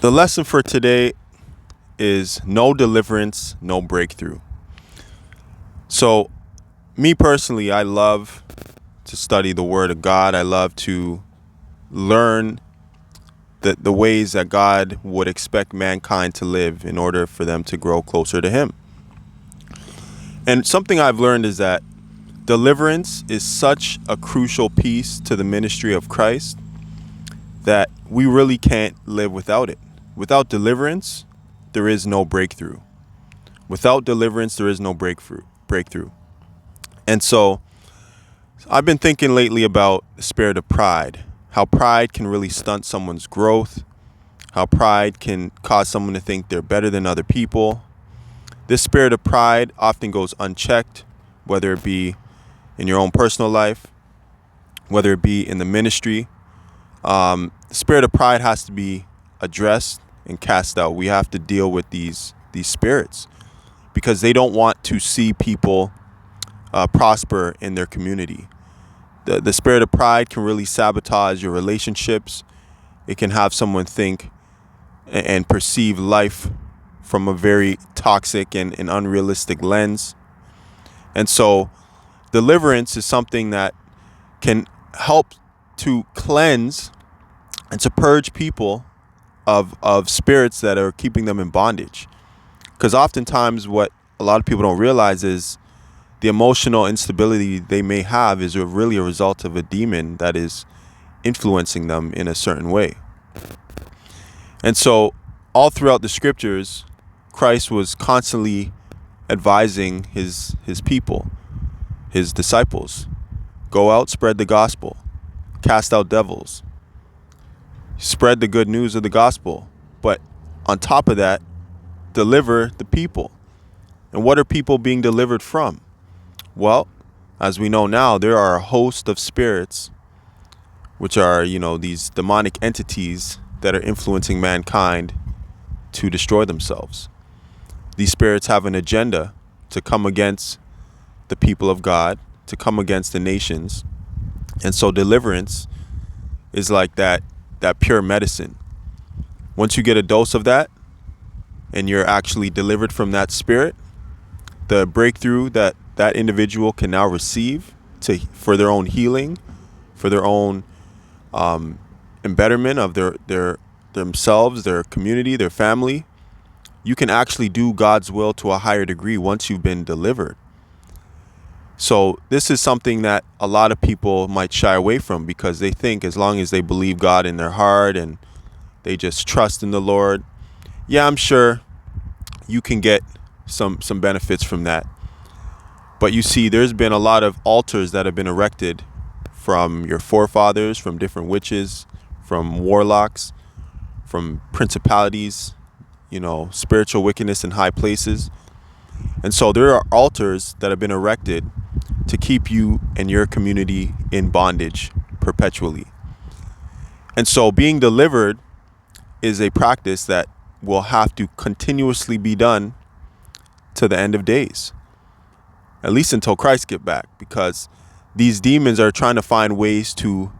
The lesson for today is no deliverance, no breakthrough. So, me personally, I love to study the Word of God. I love to learn the ways that God would expect mankind to live in order for them to grow closer to Him. And something I've learned is that deliverance is such a crucial piece to the ministry of Christ that we really can't live without it. Without deliverance, there is no breakthrough. Without deliverance, there is no breakthrough. And so I've been thinking lately about the spirit of pride, how pride can really stunt someone's growth, how pride can cause someone to think they're better than other people. This spirit of pride often goes unchecked, whether it be in your own personal life, whether it be in the ministry. The spirit of pride has to be addressed and cast out. We have to deal with these spirits because they don't want to see people prosper in their community. The spirit of pride can really sabotage your relationships. It can have someone think and perceive life from a very toxic and unrealistic lens. And so deliverance is something that can help to cleanse and to purge people of spirits that are keeping them in bondage. Because oftentimes what a lot of people don't realize is the emotional instability they may have is really a result of a demon that is influencing them in a certain way. And so all throughout the scriptures, Christ was constantly advising his people, his disciples, go out, spread the gospel, cast out devils, spread the good news of the gospel. But on top of that, deliver the people. And what are people being delivered from? Well, as we know now, there are a host of spirits, which are, these demonic entities that are influencing mankind to destroy themselves. These spirits have an agenda to come against the people of God, to come against the nations. And so deliverance is like that pure medicine. Once you get a dose of that and you're actually delivered from that spirit, the breakthrough that individual can now receive for their own healing, for their own embetterment of themselves, their community, their family, you can actually do God's will to a higher degree once you've been delivered. So this is something that a lot of people might shy away from because they think as long as they believe God in their heart and they just trust in the Lord, yeah, I'm sure you can get some benefits from that. But you see, there's been a lot of altars that have been erected from your forefathers, from different witches, from warlocks, from principalities, spiritual wickedness in high places. And so there are altars that have been erected to keep you and your community in bondage perpetually. And so being delivered is a practice that will have to continuously be done to the end of days, at least until Christ get back, because these demons are trying to find ways to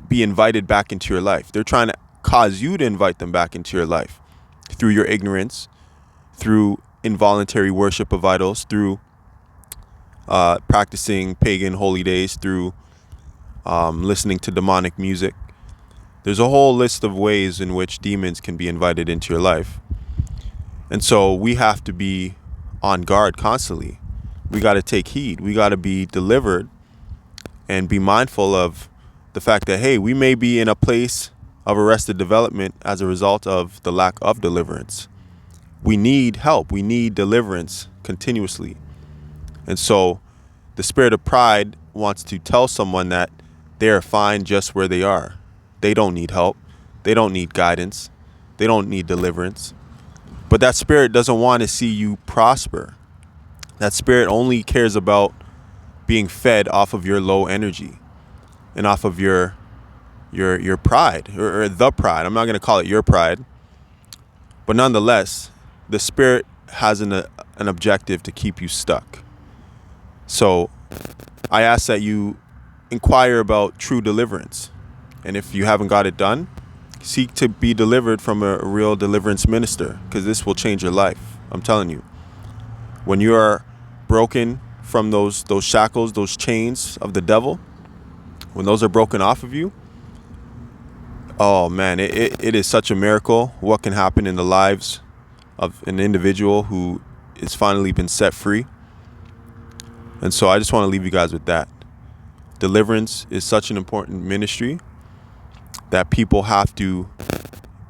be invited back into your life. They're trying to cause you to invite them back into your life through your ignorance, through involuntary worship of idols, through practicing pagan holy days, through listening to demonic music. There's a whole list of ways in which demons can be invited into your life. And so we have to be on guard constantly. We got to take heed. We got to be delivered and be mindful of the fact that, hey, we may be in a place of arrested development as a result of the lack of deliverance. We need help. We need deliverance continuously. And so the spirit of pride wants to tell someone that they are fine just where they are. They don't need help. They don't need guidance. They don't need deliverance. But that spirit doesn't want to see you prosper. That spirit only cares about being fed off of your low energy and off of your pride or the pride. I'm not going to call it your pride. But nonetheless, the spirit has an objective to keep you stuck. So I ask that you inquire about true deliverance. And if you haven't got it done, Seek to be delivered from a real deliverance minister, because this will change your life. I'm telling you. When you are broken from those shackles, those chains of the devil, when those are broken off of you, oh man, it is such a miracle what can happen in the lives of an individual who is finally been set free. And so I just want to leave you guys with that. Deliverance is such an important ministry that people have to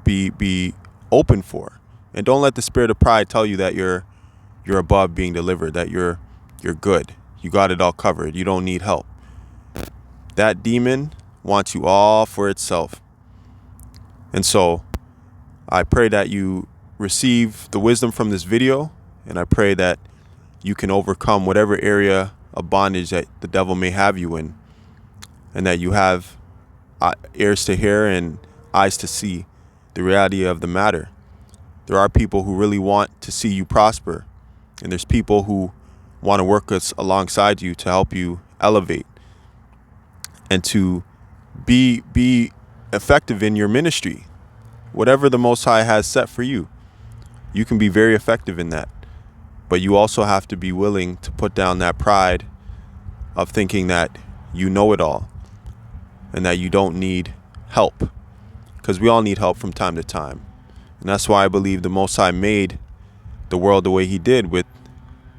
be open for. And don't let the spirit of pride tell you that you're above being delivered, that you're good. You got it all covered. You don't need help. That demon wants you all for itself. And so I pray that you receive the wisdom from this video, and I pray that you can overcome whatever area of bondage that the devil may have you in, and that you have ears to hear and eyes to see the reality of the matter. There are people who really want to see you prosper, and there's people who want to work alongside you to help you elevate and to be effective in your ministry. Whatever the Most High has set for you, you can be very effective in that. But you also have to be willing to put down that pride of thinking that you know it all and that you don't need help, because we all need help from time to time. And that's why I believe the Most High made the world the way he did, with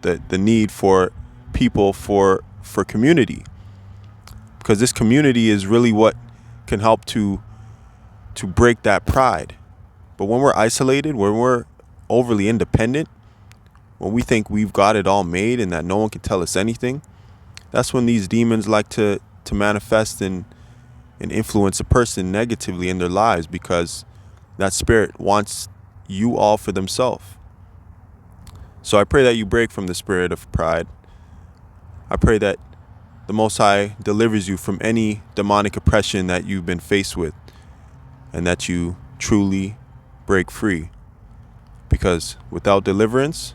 the need for people, for community, because this community is really what can help to break that pride. But when we're isolated, when we're overly independent, when we think we've got it all made and that no one can tell us anything, that's when these demons like to manifest and influence a person negatively in their lives, because that spirit wants you all for themselves. So I pray that you break from the spirit of pride. I pray that the Most High delivers you from any demonic oppression that you've been faced with, and that you truly break free. Because without deliverance,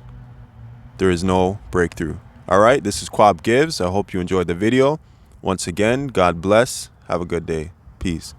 there is no breakthrough. All right, this is Quab Gives. I hope you enjoyed the video. Once again, God bless. Have a good day. Peace.